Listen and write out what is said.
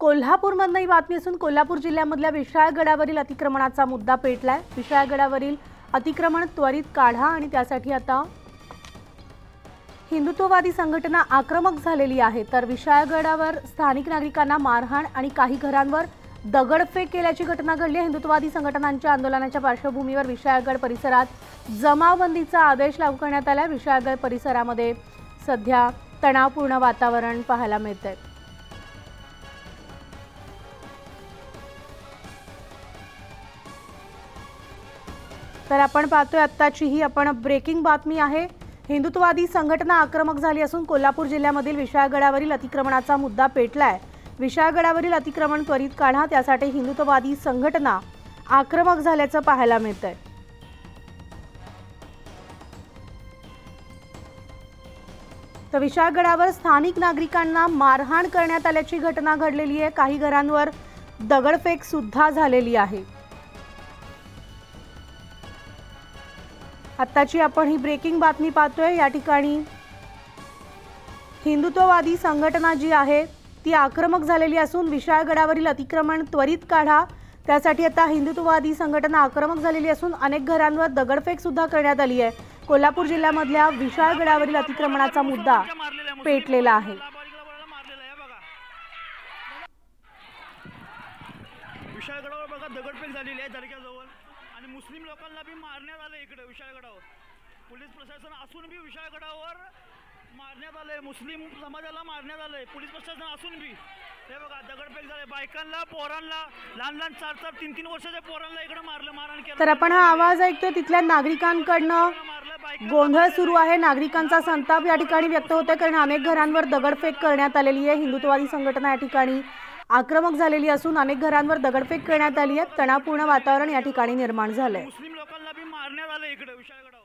कोल्हापूरमधून ही बातमी असून कोल्हापूर जिल्ह्यामधल्या विशाळगडावरील अतिक्रमणाचा मुद्दा पेटलाय। विशाळगडावरील अतिक्रमण त्वरित काढा आणि त्यासाठी आता हिंदुत्ववादी संघटना आक्रमक झालेली आहे। तर विशाळगडावर स्थानिक नागरिकांना मारहाण आणि काही घरांवर दगडफेक केल्याची घटना घडली आहे। हिंदुत्ववादी संघटनांच्या आंदोलनाच्या पार्श्वभूमीवर विशाळगड परिसरात जमावबंदीचा आदेश लागू करण्यात आला। विशाळगड परिसरामध्ये सध्या तणावपूर्ण वातावरण पाहायला मिळतंय। तर आपण पाहतोय आत्ताची ही ब्रेकिंग बातमी आहे। हिंदुत्ववादी संघटना आक्रमक झाली असून कोल्हापूर जिल्ह्यामधील विशाळगडावरील अतिक्रमणाचा मुद्दा पेटलाय। विशाळगडावरील अतिक्रमण त्वरित काढा, त्यासाठी हिंदुत्ववादी संघटना आक्रमक झाल्याचं पाहायला मिळतंय। तर विशाळगडावर स्थानिक नागरिकांना मारहाण करण्यात आल्याची घटना घडलेली आहे। काही घरांवर दगडफेक सुद्धा झालेली आहे। आत्ताची आपण ही ब्रेकिंग बातमी पाहतोय। या ठिकाणी हिंदुत्ववादी संघटना जी आहे ती आक्रमक झालेली असून विशाळगडावरील अतिक्रमण त्वरित काढा, त्यासाठी आता हिंदुत्ववादी संघटना आक्रमक झालेली असून अनेक घरांवर दगडफेक सुद्धा करण्यात आली आहे। कोल्हापूर जिल्ह्यामधल्या विशाळगडावरील अतिक्रमणाचा मुद्दा पेटलेला आहे। विशाळगडावर बघा दगडफेक झालेली आहे दर्ग्याजवळ आणि मुस्लिम लोकांना बी मारण्यात आले। इकडे विशाळगडावर पोलीस प्रशासन असून बी विशाळगडावर मारण्यात आले, मुस्लिम समाजाला मारण्यात आले पोलीस प्रशासन असून बी। हे बघा दगडफेक झाले, बायकांना पोरांना लहान लहान 4-4 3-3 वर्षाच्या पोरांना इकडे मारहाण केलं। तर आपण हा आवाज ऐकतोय तिथल्या नागरिकांकडनं गोंधळ सुरू आहे। नागरिकांचा संताप या ठिकाणी व्यक्त होतोय कारण अनेक घरांवर दगडफेक करण्यात आलेली आहे। हिंदुत्ववादी संघटना या ठिकाणी आक्रमक झालेली असून अनेक घरांवर दगडफेक करण्यात आली आहे। तणावपूर्ण वातावरण या ठिकाणी निर्माण झालंय। मुस्लिम लोकांना बी मारण्यात आले इकडे विशाळगडावर।